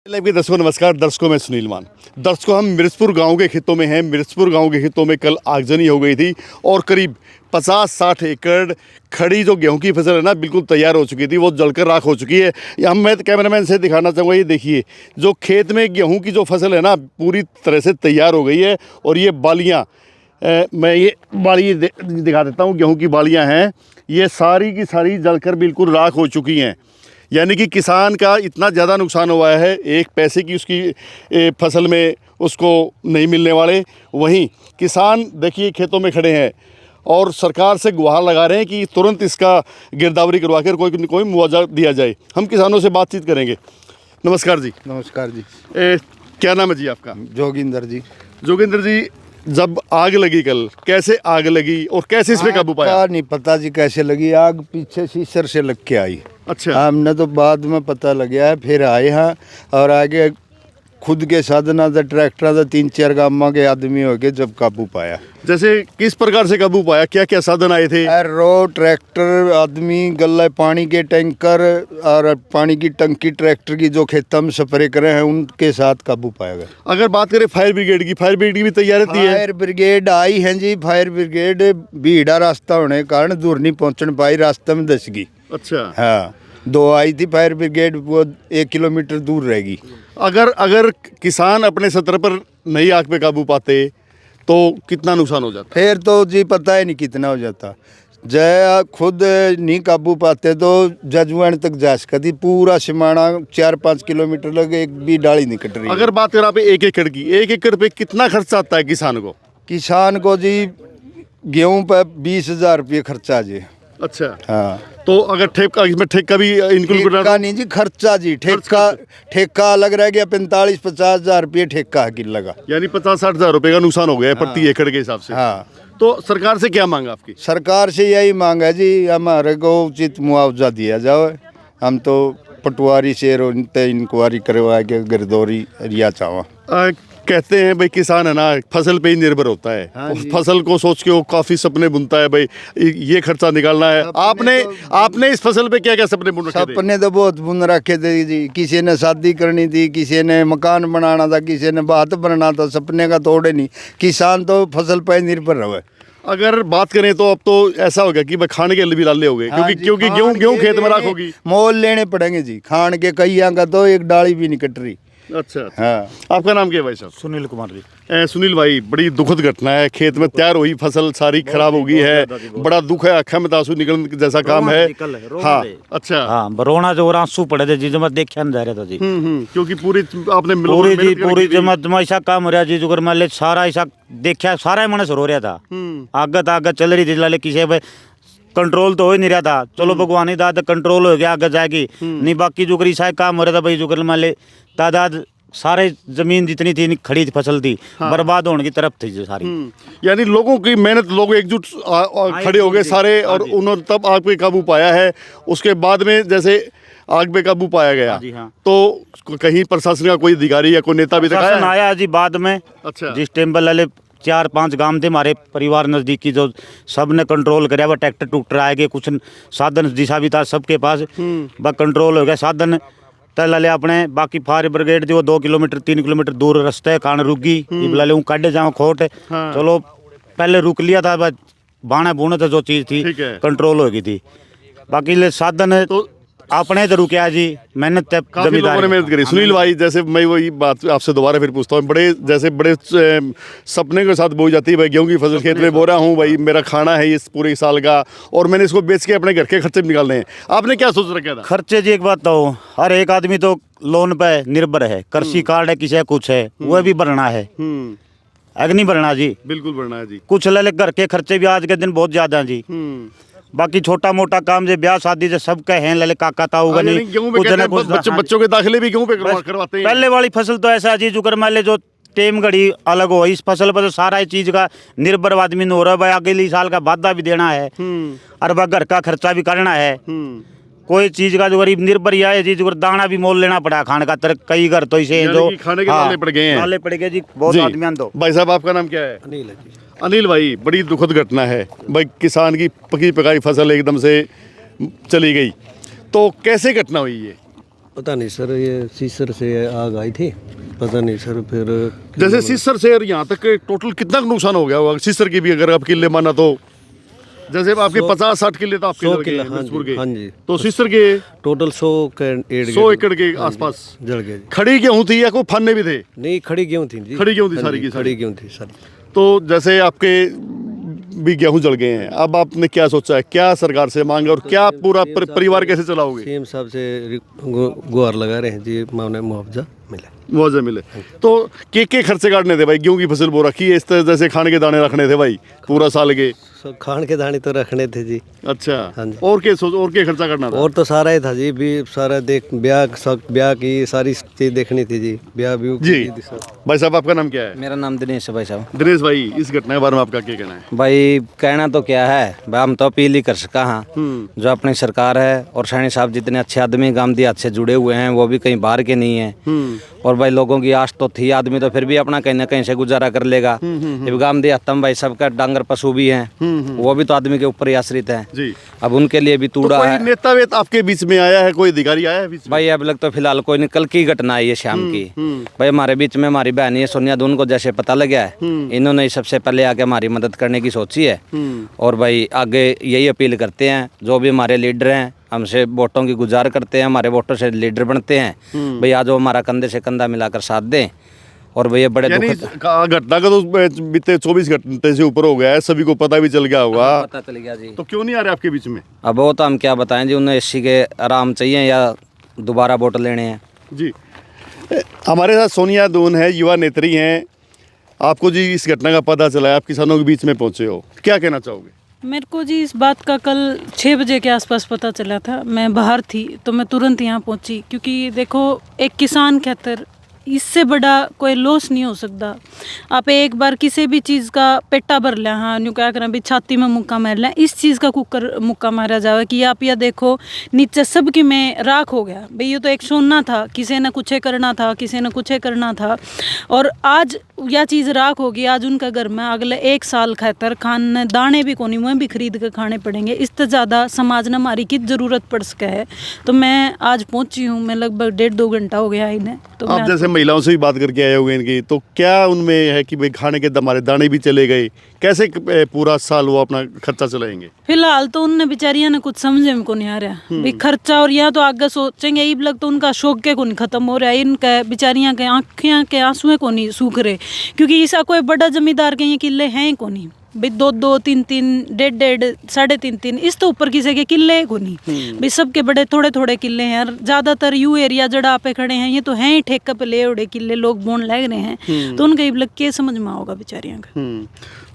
Live के दर्शकों नमस्कार। दर्शकों मैं सुनील मान। दर्शकों हम मिर्चपुर गांव के खेतों में हैं। मिर्चपुर गांव के खेतों में कल आगजनी हो गई थी और करीब 50-60 एकड़ खड़ी जो गेहूं की फसल है ना बिल्कुल तैयार हो चुकी थी, वो जलकर राख हो चुकी है। यहाँ मैं कैमरामैन से दिखाना चाहूँगा, ये देखिए जो खेत में गेहूँ की जो फसल है ना पूरी तरह से तैयार हो गई है। और ये बालियाँ मैं ये बाली दिखा देता हूँ, गेहूँ की बालियाँ हैं, ये सारी की सारी जलकर बिल्कुल राख हो चुकी हैं। यानी कि किसान का इतना ज़्यादा नुकसान हुआ है, एक पैसे की उसकी फसल में उसको नहीं मिलने वाले। वहीं किसान देखिए खेतों में खड़े हैं और सरकार से गुहार लगा रहे हैं कि तुरंत इसका गिरदावरी करवा कर कोई मुआवजा दिया जाए। हम किसानों से बातचीत करेंगे। नमस्कार जी। नमस्कार जी। क्या नाम है जी आपका? जोगिंदर जी। जोगिंदर जी, जब आग लगी कल, कैसे आग लगी और कैसे इस पे काबू पाया? नहीं पता जी कैसे लगी आग, पीछे शीशर से लग के आई। अच्छा। हमने तो बाद में पता लगा है, फिर आए हैं और आगे खुद के साधना से ट्रैक्टर से 3-4 गाँव के आदमी हो गए जब काबू पाया। जैसे किस प्रकार से काबू पाया, क्या क्या साधन आए थे? रो ट्रैक्टर, आदमी, गल्ला पानी के टैंकर और पानी की टंकी ट्रैक्टर की जो खेतों में स्प्रे करे हैं उनके साथ काबू पाया गया। अगर बात करें फायर ब्रिगेड की, फायर ब्रिगेड भी तैयार रहती है? फायर ब्रिगेड आई है जी। फायर ब्रिगेड भीड़ा रास्ता होने के कारण दूर नहीं पहुंचने पाई, रास्ते में दस गई। अच्छा। हाँ, 2 आई थी फायर ब्रिगेड, वो 1 किलोमीटर दूर रहेगी। अगर किसान अपने स्तर पर नहीं आग पे काबू पाते तो कितना नुकसान हो जाता? फिर तो जी पता ही नहीं कितना हो जाता। जय खुद नहीं काबू पाते तो जजवान तक जा सकती, पूरा सिमाना 4-5 किलोमीटर लगे, एक भी डाली नहीं कट रही। अगर बात करें आप 1 एकड़ की, 1 एकड़ पे कितना खर्चा आता है किसान को? किसान को जी गेहूं पर 20,000 रुपये खर्चा जी। अच्छा। हाँ, तो अगर ठेका, इसमें ठेका भी इंक्लूड ठेका नहीं जी, खर्चा जी। ठेका अलग रह गया, 45-50 हजार रुपये ठेका की लगा, यानी 50-60 हज़ार रुपये का नुकसान हो गया है प्रति एकड़ के हिसाब से। हाँ। तो सरकार से क्या मांग आपकी? सरकार से यही मांग है जी, हमारे को उचित मुआवजा दिया जाए। हम तो पटवारी से इंक्वायरी करवा के गिरदौरी रिया चावा। कहते हैं भाई किसान है ना फसल पे ही निर्भर होता है। हाँ फसल को सोच के वो काफी सपने बुनता है, भाई ये खर्चा निकालना है। आपने इस फसल पे क्या क्या सपने बुन रखे थे? सपने तो बहुत बुन रखे थे जी। किसी ने शादी करनी थी, किसी ने मकान बनाना था, किसी ने बात बनना था। सपने का तोड़े नहीं, किसान तो फसल पे निर्भर रहे। अगर बात करें तो अब तो ऐसा हो गया कि भाई खाने के लिए भी लाले हो गए, क्योंकि गेहूं खेत में राख होगी, मोल लेने पड़ेंगे जी। खान के कईया का तो एक डाली भी नहीं कट रही। अच्छा। हाँ। आपका नाम क्या है भाई साहब? सुनील कुमार जी। सुनील भाई, बड़ी दुखद घटना है, खेत में तैयार हुई फसल सारी खराब हो गई है, बड़ा दुख है, आँखें में आंसू निकलने जैसा काम है। हाँ। अच्छा। हाँ, रोना जो आंसू पड़े थे जी, जब देखा नहीं जा रहा था जी। क्योंकि पूरी आपने पूरी जमत में ऐसा काम हो रहा जी, जो मान ले सारा ऐसा देखा, सारा मन रो रहा था। आगे चल रही थी, लाले किसी कंट्रोल तो हो ही नहीं रहा था। चलो भगवान ही दाद कंट्रोल हो गया, आगे जाएगी नहीं। बाकी जो ऐसा काम हो रहा था भाई, जो मान ले तादाद सारे जमीन जितनी थी खड़ी फसल थी, बर्बाद होने की तरफ थी जो सारी। यानी लोगों की मेहनत, लोग एकजुट खड़े हो गए सारे, और उन्होंने तब आग पे काबू पाया है। उसके बाद में जैसे आग पे काबू पाया गया, हाँ। तो कहीं प्रशासन का कोई अधिकारी या कोई नेता भी दिखाया आया जी बाद में। अच्छा। जिस टाइम पर 4-5 गांव थे हमारे परिवार नज़दीकी, जो सब ने कंट्रोल कराया। वह ट्रैक्टर टूक्टर आए, कुछ साधन दिशा भी था सबके पास, वह कंट्रोल हो गया साधन तले अपने। बाकी फायर ब्रिगेड जो 2 किलोमीटर 3 किलोमीटर दूर रास्ते खान रुकी, लाले काटे जाओ खोट। चलो पहले रुक लिया था, बाणे बूने तो जो चीज़ थी कंट्रोल हो गई थी। बाकी ले साधन तो अपने तो रुके जी, मेहनत काफी लोगों ने मेहनत करी। सुनील भाई, जैसे मैं वही बात आपसे दोबारा फिर पूछता हूँ, बड़े सपने के साथ बोई जाती है भाई, गेहूं की फसल खेत में बो रहा हूँ भाई, मेरा खाना है इस पूरे साल का और मैंने इसको बेच के अपने घर के खर्चे निकालने हैं। आपने क्या सोच रखा था? खर्चे जी एक बात तो हर एक आदमी तो लोन पे निर्भर है, कृषि कार्ड है, किसी कुछ है, वह भी भरना है। नहीं भरना जी? बिल्कुल भरना है जी। कुछ ले घर के खर्चे भी आज के दिन बहुत ज्यादा है जी। बाकी छोटा मोटा काम जो ब्याह शादी जो सब कहे हैं, लले काका ताऊ नहीं, कुछ बच्चों के दाखिले भी गेहूं पे करवाते हैं। पहले वाली फसल तो ऐसा जी, जो मान ले जो टेम घड़ी अलग हो, इस फसल पर तो सारा चीज का निर्भर आदमी हो रहा है भाई। अगले साल का वादा भी देना है और वह घर का खर्चा भी करना है। कोई चीज का जो गरीब निर्भर है जी, जो दाना भी मोल लेना पड़ा खाने का। कई घर तो इसे जो खाने के नाले पड़ गए हैं, नाले पड़ गए जी बहुत आदमी। तो भाई साहब, आपका नाम क्या है? अनिल है जी। अनिल भाई, बड़ी दुखद घटना है भाई, किसान की पकी पकाई फसल एकदम से चली गई, तो कैसे घटना हुई ये? पता नहीं सर, ये सीसर से आग आई थी, पता नहीं सर। फिर जैसे सिसर से और यहाँ तक टोटल कितना नुकसान हो गया होगा सिसर की भी, अगर आप किले माना तो? जैसे आपके 50-60 किले तो आपके 100 जल गए किले, हैं, हाँ मिर्चपुर जी, के। हाँ जी। तो सिसर के टोटल 100 एकड़ के आसपास जल गए जी। खड़ी गेहूं थी या कोई फन्ने भी थे? नहीं, खड़ी गेहूं थी जी। खड़ी गेहूं थी हाँ सारी जी, की सारी। खड़ी गेहूं थी सारी। तो जैसे आपके भी गेहूं जल गए हैं, अब आपने क्या सोचा है, क्या सरकार से मांगे और क्या पूरा परिवार कैसे चलाओगे? सीएम साहब से गुहार लगा रहे हैं जी, माने मुआवजा मिले। मुआवजा मिले। तो के खर्चे काटने थे भाई? गेहूं की फसल बो रखी है, इस तरह जैसे खाने के दाने रखने थे भाई पूरा साल के? सब खान के दाने तो रखने थे जी। अच्छा, हाँ जी। और क्या खर्चा करना था? और तो सारा ही था जी, भी सारा देख ब्याह की सारी चीज देखनी थी जी, ब्याह भी जी भाई साहब, आपका नाम क्या है? मेरा नाम दिनेश है भाई साहब। दिनेश भाई, इस घटना के बारे में आपका क्या कहना है? भाई कहना तो क्या है भाई, हम तो अपील ही कर सका हाँ। जो अपनी सरकार है और सैनी साहब जितने अच्छे आदमी गांधी हाथ से जुड़े हुए हैं, वो भी कहीं बाहर के नहीं है। और भाई लोगों की आस तो थी, आदमी तो फिर भी अपना कहीं ना कहीं से गुजारा कर लेगा। अब गांधी हाथम भाई सबका डांगर पशु भी हैं, वो भी तो आदमी के ऊपर ही आश्रित हैं जी। अब उनके लिए भी तो तूड़ा कोई है। नेता वेता आपके बीच में आया है, कोई अधिकारी आया है बीच में? भाई अब लग तो फिलहाल कोई नहीं, कल की घटना है ये शाम की। भाई हमारे बीच में हमारी बहन है सोनिया दून को जैसे पता लगा है, इन्होंने ही सबसे पहले आके हमारी मदद करने की सोची है। और भाई आगे यही अपील करते हैं, जो भी हमारे लीडर हैं हमसे वोटों की गुजार करते हैं, हमारे वोटों से लीडर बनते हैं, भाई आज वो हमारा कंधे से कंधा मिलाकर साथ दें। और भैया बड़े यानी दुखद घटना का तो बीते 24 घंटे से ऊपर हो गया है, सभी को पता भी चल गया होगा। पता चल गया जी। तो क्यों नहीं आ रहे आपके बीच में? अब वो तो हम क्या बताएं जी, उन्हें एसी के आराम चाहिए या दोबारा वोट लेने हैं। जी, हमारे साथ सोनिया दून है, युवा नेत्री हैं। आपको जी इस घटना का पता चला है, आप किसानों के बीच में पहुंचे हो, क्या कहना चाहोगे? मेरे को जी इस बात का कल 6 बजे के आसपास पता चला था। मैं बाहर थी तो मैं तुरंत यहाँ पहुँची, क्योंकि देखो एक किसान खातर इससे बड़ा कोई लॉस नहीं हो सकता। आप एक बार किसी भी चीज़ का पेटा भर लें, हाँ न्यू क्या करें भी छाती में मुक्का मार लें, इस चीज़ का कुकर मुक्का मारा जाए कि आप यह देखो नीचे सबकी में राख हो गया। भाई ये तो एक सोना था, किसी ने कुछ करना था, किसी ने कुछ करना था, और आज यह चीज़ राख होगी। आज उनका घर में अगले 1 साल खातर खाने दाने भी कोनी वह भी खरीद कर खाने पड़ेंगे। इससे ज़्यादा समाज ने हमारी की ज़रूरत पड़ सके है। तो मैं आज पहुँची हूँ, मैं लगभग 1.5-2 घंटा हो गया इन्हें। तो आप जैसे महिलाओं से भी बात करके आए हुए इनकी, तो क्या उनमें है कि भाई खाने के हमारे दाने भी चले गए, कैसे पूरा साल वो अपना खर्चा चलाएंगे? फिलहाल तो उनने बेचारियां ने कुछ समझे में को नहीं आ रहा भी खर्चा, और यहाँ तो आगे सोचेंगे ये लग तो उनका शौक के को नहीं खत्म हो रहा है। इनका बेचारियां के आँखें के आंसुएं को नहीं सूख रहे, क्योंकि ऐसा कोई बड़ा जमींदार के ये किले हैं को नहीं भाई, 2-2, 3-3, 1.5-1.5, 3.5 इस तो ऊपर किसी के किले को नहीं भाई, सबके बड़े थोड़े थोड़े किले हैं। ज़्यादातर यू एरिया जड़ा पे खड़े हैं ये तो हैं ही ठेका पे ले उड़े किले, लोग बोन लग रहे हैं। तो उनका ये लग के समझ में होगा बेचारियों का।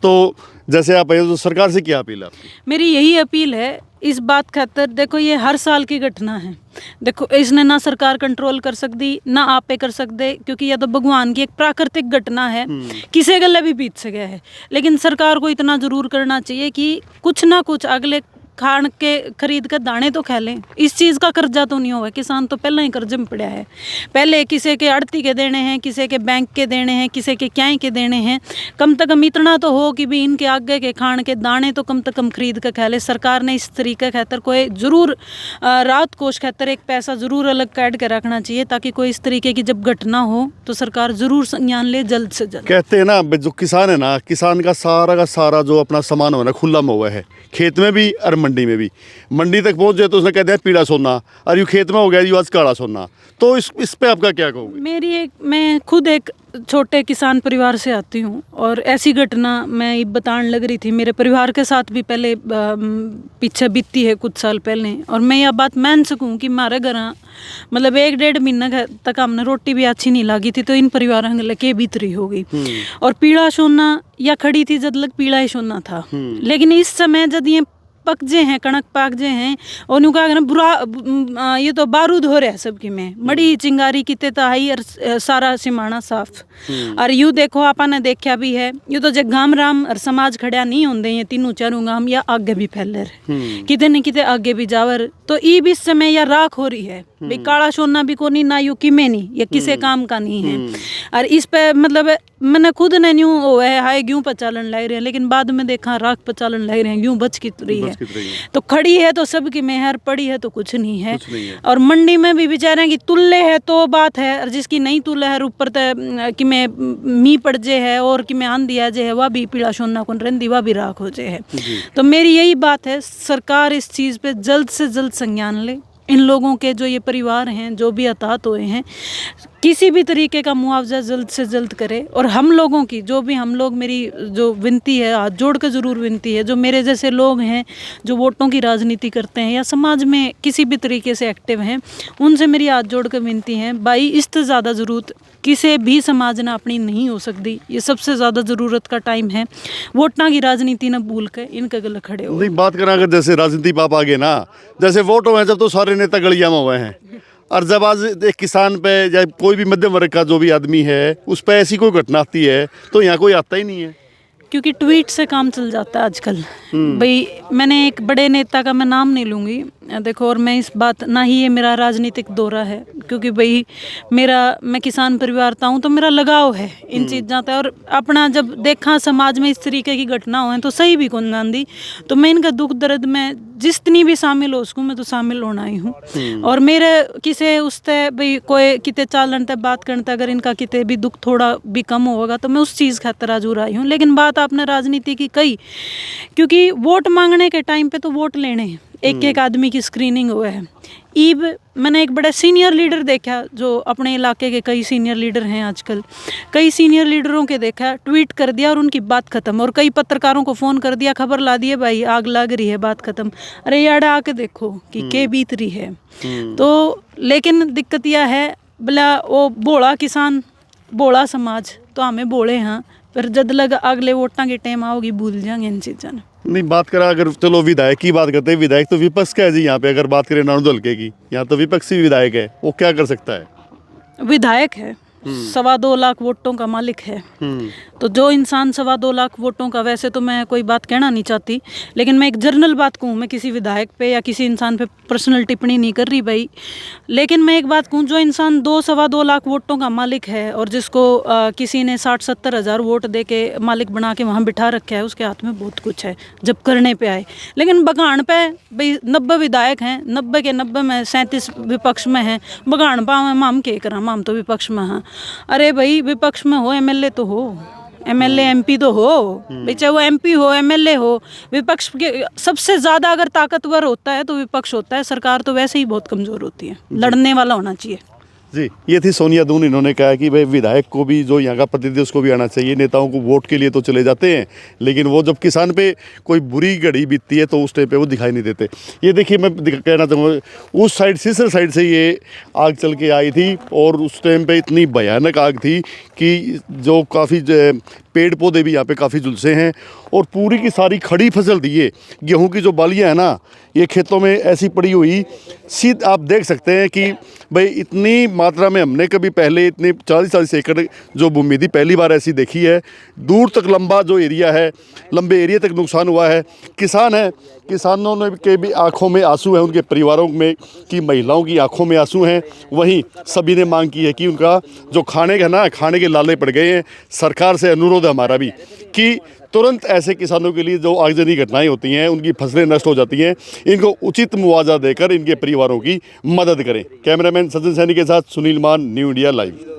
तो जैसे आप आए तो सरकार से क्या अपील है आपकी? मेरी यही अपील है इस बात खातर, देखो ये हर साल की घटना है। देखो इसने ना सरकार कंट्रोल कर सकती ना आप पे कर सकते, क्योंकि यह तो भगवान की एक प्राकृतिक घटना है, किसी गले भी बीत सके है। लेकिन सरकार को इतना जरूर करना चाहिए कि कुछ ना कुछ अगले खान के खरीद कर दाने तो खा लें। इस चीज़ का कर्जा तो नहीं होगा, किसान तो पहले ही कर्जे में पड़ा है। पहले किसी के आड़ती के देने हैं, किसी के बैंक के देने हैं, किसी के क्या के देने हैं। कम से कम इतना तो हो कि भी इनके आगे के खान के दाने तो कम से कम खरीद कर खा ले। सरकार ने इस तरीके खातर कोई ज़रूर राहत कोष खातर एक पैसा ज़रूर अलग काट के रखना चाहिए, ताकि कोई इस तरीके की जब घटना हो तो सरकार ज़रूर संज्ञान ले जल्द से जल्द। कहते हैं ना जो किसान है ना, किसान का सारा जो अपना सामान हो ना खुला में हुआ है, खेत में भी और मंडी में भी। मंडी तक पहुंच जाए तो उसने कहते हैं पीला सोना, और यू खेत में हो गया यू आज काला सोना। तो इस पे आपका क्या कहोगे? मैं खुद एक छोटे किसान परिवार से आती हूँ, और ऐसी घटना मैं बताने लग रही थी मेरे परिवार के साथ भी पहले पीछे बीती है कुछ साल पहले। और मैं यह बात मान सकूँ कि हमारे घर मतलब 1-1.5 महीना तक हमने रोटी भी अच्छी नहीं लगी थी, तो इन परिवारों के लगे बीत रही होगी। और पीला सोना या खड़ी थी जब लग पीला ही सोना था। लेकिन इस समय जब ये पक जे हैं, कणक पाक जे हैं, और नुका बुरा ये तो बारूद हो रहा है सबकी में, मड़ी चिंगारी किते तो आई और सारा सिमाना साफ। और यूँ देखो आपने देखा भी है, यूँ तो जब गाम राम और समाज खड़ा नहीं होंगे ये 3-4 गाम या आगे भी फैल रहे किते न किते आगे भी जावर। तो ई भी समय या राख हो रही है, भाई काला सोना भी को नहीं ना यू कि में नहीं, ये किसी काम का नहीं है। और इस पे मतलब मैंने खुद ने न्यू वो है हाय ग्यूं पचालन लग रहे हैं, लेकिन बाद में देखा राख पचालन लग रहे हैं, ग्यूं बच कित रही है। तो खड़ी है तो सबकी मेहर, पड़ी है तो कुछ नहीं है। और मंडी में भी बेचारे की तुल्ले है तो बात है, और जिसकी नहीं तुल्ले है ऊपर कि मैं मी पड़ जे है और कि मैं आंधी आ जे है, वह भी पीला सोना कौन रंदी वह भी राख हो जे है। तो मेरी यही बात है, सरकार इस चीज़ पे जल्द से जल्द संज्ञान ले। इन लोगों के जो ये परिवार हैं जो भी हताहत हुए हैं, किसी भी तरीके का मुआवजा जल्द से जल्द करे। और हम लोगों की जो भी हम लोग, मेरी जो विनती है, हाथ जोड़ कर ज़रूर विनती है, जो मेरे जैसे लोग हैं जो वोटों की राजनीति करते हैं या समाज में किसी भी तरीके से एक्टिव हैं, उनसे मेरी हाथ जोड़ कर विनती है, भाई इससे ज़्यादा ज़रूरत किसी भी समाज ने अपनी नहीं हो सकती। ये सबसे ज़्यादा ज़रूरत का टाइम है। वोटां की राजनीति न भूल कर इनके गले खड़े हो। नहीं, बात करें अगर जैसे राजनीति पाप आ गए ना, जैसे वोट हुए जब तो सारे नेता गलिया में हुए हैं, और जब आज एक किसान पे या कोई भी मध्यम वर्ग का जो भी आदमी है उस पर ऐसी कोई घटना आती है तो यहाँ कोई आता ही नहीं है। क्योंकि ट्वीट से काम चल जाता है आजकल। भाई मैंने एक बड़े नेता का मैं नाम नहीं लूँगी, देखो, और मैं इस बात ना ही ये मेरा राजनीतिक दौरा है, क्योंकि भाई मैं किसान परिवार का हूँ तो मेरा लगाव है इन चीज़ों से। और अपना जब देखा समाज में इस तरीके की घटना हुए तो सही भी कौन गांधी, तो मैं इनका दुख दर्द में जितनी भी शामिल हो सकूँ मैं तो शामिल होना ही हूँ। और मेरे किसी उससे भाई कोई किते चालन तक बात करते, अगर इनका किते भी दुख थोड़ा भी कम होगा तो मैं उस चीज़ खातर आजूर आई हूँ। लेकिन बात आपने राजनीति की कही, क्योंकि वोट मांगने के टाइम पे तो वोट लेने हैं, एक एक आदमी की स्क्रीनिंग हुआ है। ईब मैंने एक बड़ा सीनियर लीडर देखा, जो अपने इलाके के कई सीनियर लीडर हैं आजकल, कई सीनियर लीडरों के देखा, ट्वीट कर दिया और उनकी बात ख़त्म। और कई पत्रकारों को फ़ोन कर दिया, खबर ला दिए, भाई आग लग रही है, बात ख़त्म। अरे यार आके देखो कि के बीत रही है। तो लेकिन दिक्कत यह है, भला वो बोला किसान बोला समाज तो हमें बोले हाँ, पर जब लग अगले वोटां के टाइम आओगी भूल जाएंगे इन चीज़ों। नहीं, बात करें अगर चलो विधायक की बात करते हैं, विधायक तो विपक्ष का है जी। यहाँ पे अगर बात करें नारायण हल्के की, यहाँ तो विपक्षी विधायक है, वो क्या कर सकता है? विधायक है, 2.25 लाख वोटों का मालिक है। तो जो इंसान 2.25 लाख वोटों का, वैसे तो मैं कोई बात कहना नहीं चाहती, लेकिन मैं एक जनरल बात कहूँ, मैं किसी विधायक पे या किसी इंसान पे पर्सनल टिप्पणी नहीं कर रही भाई। लेकिन मैं एक बात कहूँ, जो इंसान 2-2.25 लाख वोटों का मालिक है और जिसको किसी ने 60-70 हज़ार वोट दे के मालिक बना के वहाँ बिठा रखा है, उसके हाथ में बहुत कुछ है जब करने पे आए। लेकिन बगान पे भाई 90 विधायक हैं, 90 के 90 में 37 विपक्ष में हैं। बगान पावे माम के करा, माम तो विपक्ष में हाँ। अरे भाई विपक्ष में हो, एमएलए तो हो, एमएलए एमपी तो हो भाई, चाहे वो एमपी हो एमएलए हो। विपक्ष के सबसे ज़्यादा अगर ताकतवर होता है तो विपक्ष होता है। सरकार तो वैसे ही बहुत कमज़ोर होती है, लड़ने वाला होना चाहिए। जी, ये थी सोनिया दून। इन्होंने कहा कि भाई विधायक को भी, जो यहाँ का प्रतिनिधि उसको भी आना चाहिए। नेताओं को वोट के लिए तो चले जाते हैं, लेकिन वो जब किसान पे कोई बुरी घड़ी बीतती है तो उस टाइम पे वो दिखाई नहीं देते। ये देखिए, मैं कहना चाहूँगा उस साइड, सिसर साइड से ये आग चल के आई थी, और उस टाइम पे इतनी भयानक आग थी कि जो काफ़ी पेड़ पौधे भी यहाँ पे काफ़ी झुलसे हैं, और पूरी की सारी खड़ी फसल थी। ये गेहूँ की जो बालियाँ हैं ना, ये खेतों में ऐसी पड़ी हुई, सीध आप देख सकते हैं कि भाई इतनी मात्रा में हमने कभी पहले इतनी 40-40 एकड़ जो भूमि थी, पहली बार ऐसी देखी है। दूर तक लंबा जो एरिया है, लंबे एरिया तक नुकसान हुआ है। किसान है, किसानों ने के भी आंखों में आंसू हैं, उनके परिवारों में की महिलाओं की आंखों में आंसू हैं। वहीं सभी ने मांग की है कि उनका जो खाने का ना, खाने के लाले पड़ गए हैं। सरकार से अनुरोध है हमारा भी कि तुरंत ऐसे किसानों के लिए जो आगजनी घटनाएं होती हैं, उनकी फसलें नष्ट हो जाती हैं, इनको उचित मुआवजा देकर इनके परिवारों की मदद करें। कैमरामैन सचिन सैनी के साथ सुनील मान, न्यू इंडिया लाइव।